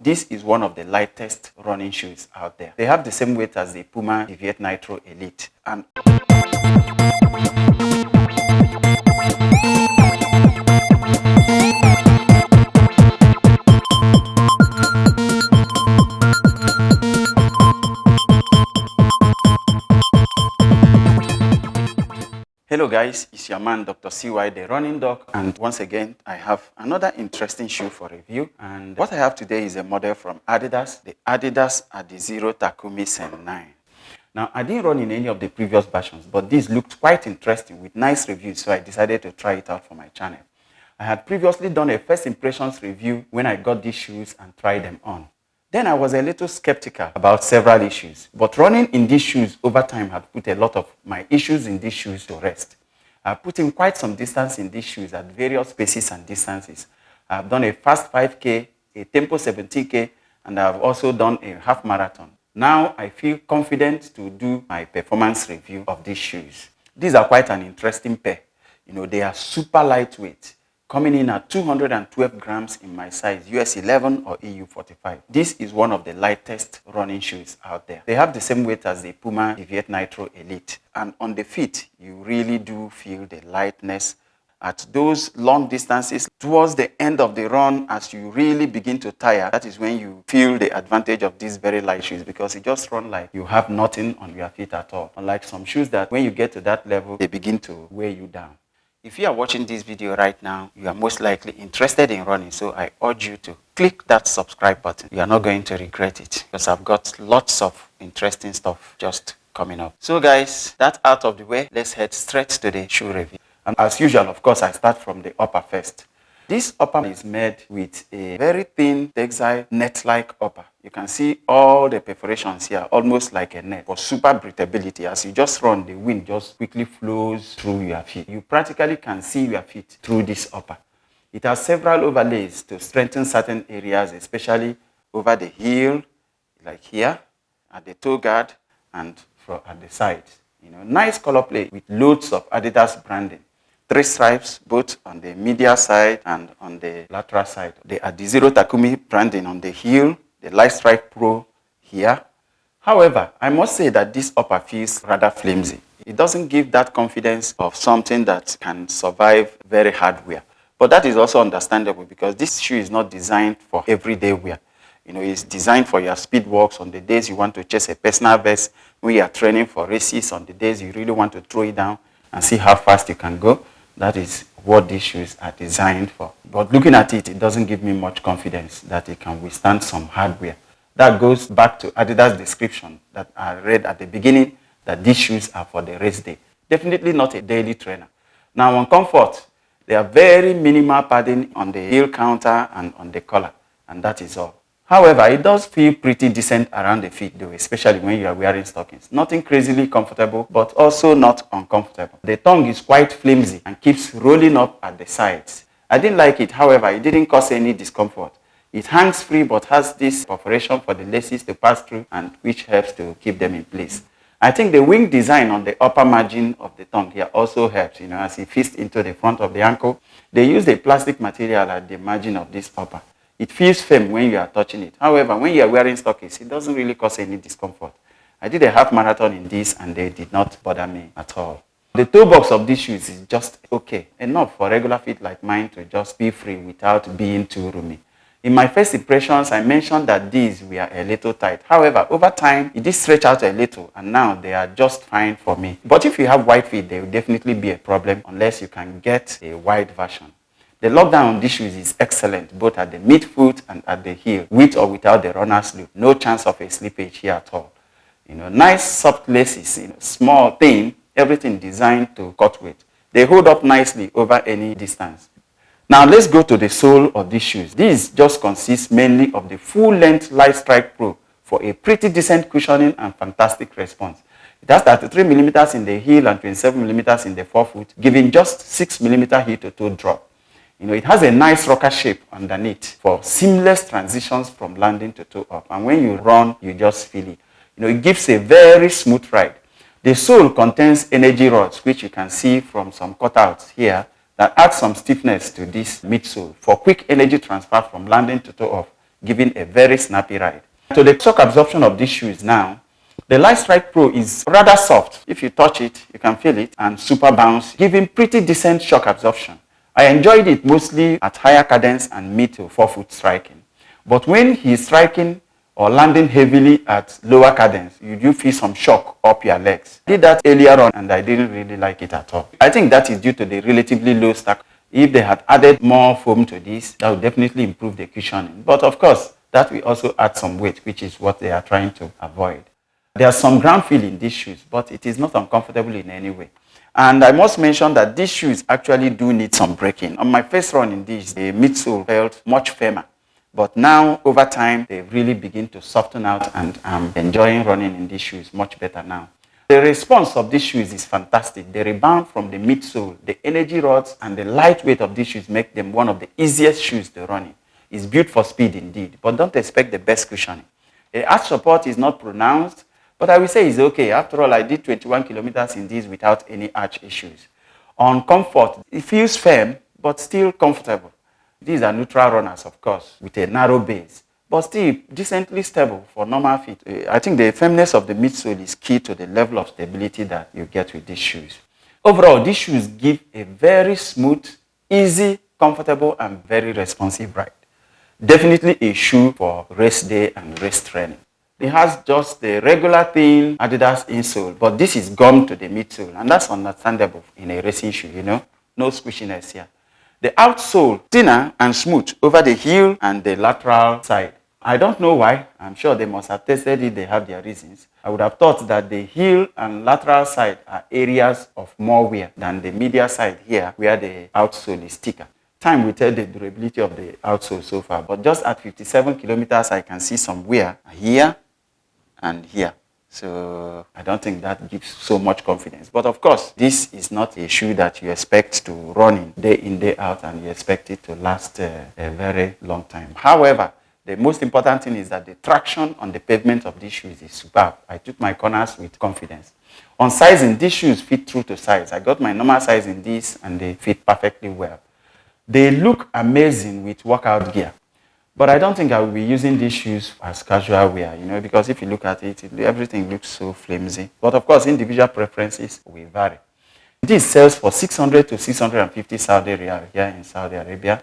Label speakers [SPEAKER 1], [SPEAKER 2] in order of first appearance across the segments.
[SPEAKER 1] This is one of the lightest running shoes out there. They have the same weight as the Puma Deviate Nitro Elite. And hello guys, it's your man Dr. CY, the running doc, and once again I have another interesting shoe for review. And what I have today is a model from Adidas, the Adidas Adizero Takumi Sen 9. Now I didn't run in any of the previous versions, but this looked quite interesting with nice reviews, so I decided to try it out for my channel. I had previously done a first impressions review when I got these shoes and tried them on. Then I was a little skeptical about several issues, but running in these shoes over time had put a lot of my issues in these shoes to rest. I've put in quite some distance in these shoes at various spaces and distances. I've done a fast 5K, a tempo 70K, and I've also done a half marathon. Now I feel confident to do my performance review of these shoes. These are quite an interesting pair. They are super lightweight, coming in at 212 grams in my size, US 11 or EU 45. This is one of the lightest running shoes out there. They have the same weight as the Puma Deviate Nitro Elite. And on the feet, you really do feel the lightness. At those long distances, towards the end of the run, as you really begin to tire, that is when you feel the advantage of these very light shoes, because you just run like you have nothing on your feet at all. Unlike some shoes that when you get to that level, they begin to weigh you down. If you are watching this video right now, you are most likely interested in running, so I urge you to click that subscribe button. You are not going to regret it, because I've got lots of interesting stuff just coming up. So guys, that out of the way, let's head straight to the shoe review. And as usual, of course, I start from the upper first. This upper is made with a very thin textile net-like upper. You can see all the perforations here, almost like a net. For super breathability, as you just run, the wind just quickly flows through your feet. You practically can see your feet through this upper. It has several overlays to strengthen certain areas, especially over the heel, like here, at the toe guard, and at the sides. Nice color play with loads of Adidas branding. 3 stripes, both on the medial side and on the lateral side. The Adizero Takumi branding on the heel, the Light Strike Pro here. However, I must say that this upper feels rather flimsy. It doesn't give that confidence of something that can survive very hard wear. But that is also understandable, because this shoe is not designed for everyday wear. It's designed for your speed walks on the days you want to chase a personal best, when you are training for races, on the days you really want to throw it down and see how fast you can go. That is what these shoes are designed for. But looking at it, it doesn't give me much confidence that it can withstand some hardware. That goes back to Adidas' description that I read at the beginning, that these shoes are for the race day. Definitely not a daily trainer. Now on comfort, they are very minimal padding on the heel counter and on the collar, and that is all. However, it does feel pretty decent around the feet though, especially when you are wearing stockings. Nothing crazily comfortable, but also not uncomfortable. The tongue is quite flimsy and keeps rolling up at the sides. I didn't like it, however, it didn't cause any discomfort. It hangs free but has this perforation for the laces to pass through, and which helps to keep them in place. I think the wing design on the upper margin of the tongue here also helps, as it fits into the front of the ankle. They use a plastic material at the margin of this upper. It feels firm when you are touching it. However, when you are wearing stockings, it doesn't really cause any discomfort. I did a half marathon in this and they did not bother me at all. The toe box of these shoes is just okay, enough for regular feet like mine to just be free without being too roomy. In my first impressions, I mentioned that these were a little tight. However, over time, it did stretch out a little, and now they are just fine for me. But if you have wide feet, they will definitely be a problem unless you can get a wide version. The lockdown on these shoes is excellent, both at the midfoot and at the heel, with or without the runner's loop. No chance of a slippage here at all. Nice soft laces, small, thin, everything designed to cut weight. They hold up nicely over any distance. Now let's go to the sole of these shoes. These just consist mainly of the full-length Light Strike Pro for a pretty decent cushioning and fantastic response. It has 33 millimeters in the heel and 27 millimeters in the forefoot, giving just 6 millimeter heel-to-toe drop. It has a nice rocker shape underneath for seamless transitions from landing to toe up. And when you run, you just feel it. It gives a very smooth ride. The sole contains energy rods, which you can see from some cutouts here, that add some stiffness to this midsole for quick energy transfer from landing to toe up. giving a very snappy ride. So the shock absorption of these shoes now, the Light Strike Pro is rather soft. If you touch it, you can feel it, and super bounce, giving pretty decent shock absorption. I enjoyed it mostly at higher cadence and mid to forefoot striking. But when he's striking or landing heavily at lower cadence, you do feel some shock up your legs. I did that earlier on and I didn't really like it at all. I think that is due to the relatively low stack. If they had added more foam to this, that would definitely improve the cushioning. But of course, that will also add some weight, which is what they are trying to avoid. There's some ground feel in these shoes, but it is not uncomfortable in any way. And I must mention that these shoes actually do need some braking. On my first run in these, the midsole felt much firmer. But now, over time, they really begin to soften out, and I'm enjoying running in these shoes much better now. The response of these shoes is fantastic. The rebound from the midsole, the energy rods, and the lightweight of these shoes make them one of the easiest shoes to run in. It's built for speed indeed, but don't expect the best cushioning. The arch support is not pronounced, but I will say it's okay. After all, I did 21 kilometers in these without any arch issues. On comfort, it feels firm, but still comfortable. These are neutral runners, of course, with a narrow base, but still decently stable for normal feet. I think the firmness of the midsole is key to the level of stability that you get with these shoes. Overall, these shoes give a very smooth, easy, comfortable, and very responsive ride. Definitely a shoe for race day and race training. It has just the regular thin Adidas insole, but this is gummed to the midsole, and that's understandable in a racing shoe, you know. No squishiness here. The outsole, thinner and smooth over the heel and the lateral side. I don't know why. I'm sure they must have tested it. They have their reasons. I would have thought that the heel and lateral side are areas of more wear than the medial side here, where the outsole is thicker. Time will tell the durability of the outsole so far, but just at 57 kilometers, I can see some wear here and here. So I don't think that gives so much confidence. But of course, this is not a shoe that you expect to run in, day out, and you expect it to last a very long time. However, the most important thing is that the traction on the pavement of these shoes is superb. I took my corners with confidence. On sizing, these shoes fit true to size. I got my normal size in these and they fit perfectly well. They look amazing with workout gear. But I don't think I will be using these shoes as casual wear, you know, because if you look at it, everything looks so flimsy. But of course, individual preferences will vary. This sells for 600 to 650 Saudi Riyal here in Saudi Arabia,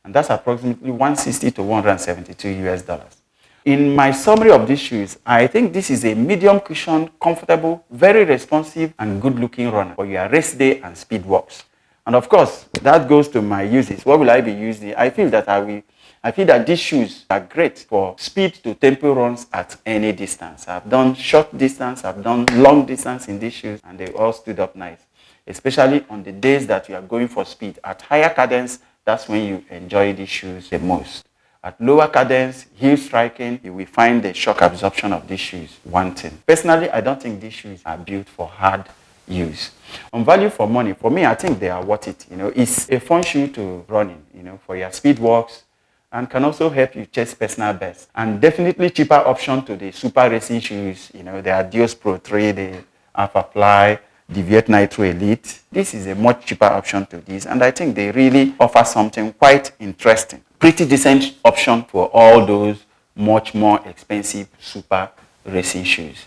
[SPEAKER 1] and that's approximately 160 to 172 US dollars. In my summary of these shoes, I think this is a medium cushion, comfortable, very responsive, and good-looking runner for your race day and speed walks. And of course, that goes to my uses. What will I be using? I feel that these shoes are great for speed to tempo runs at any distance. I've done short distance, I've done long distance in these shoes, and they all stood up nice. Especially on the days that you are going for speed. At higher cadence, that's when you enjoy these shoes the most. At lower cadence, heel striking, you will find the shock absorption of these shoes wanting. Personally, I don't think these shoes are built for hard use. On value for money, for me, I think they are worth it. You know, it's a fun shoe to run in, you know, for your speed walks, and can also help you chase personal best. And definitely cheaper option to the super racing shoes, you know, the Adios Pro 3, the Alpha Fly, the Viet Nitro Elite. This is a much cheaper option to this, and I think they really offer something quite interesting. Pretty decent option for all those much more expensive super racing shoes.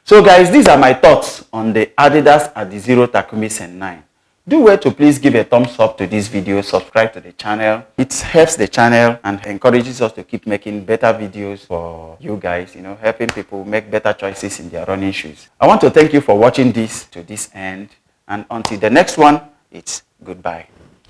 [SPEAKER 1] So guys, these are my thoughts on the Adidas Adizero Takumi Sen 9. Do well to please give a thumbs up to this video, subscribe to the channel. It helps the channel and encourages us to keep making better videos for you guys, you know, helping people make better choices in their running shoes. I want to thank you for watching this to this end, and until the next one, it's goodbye.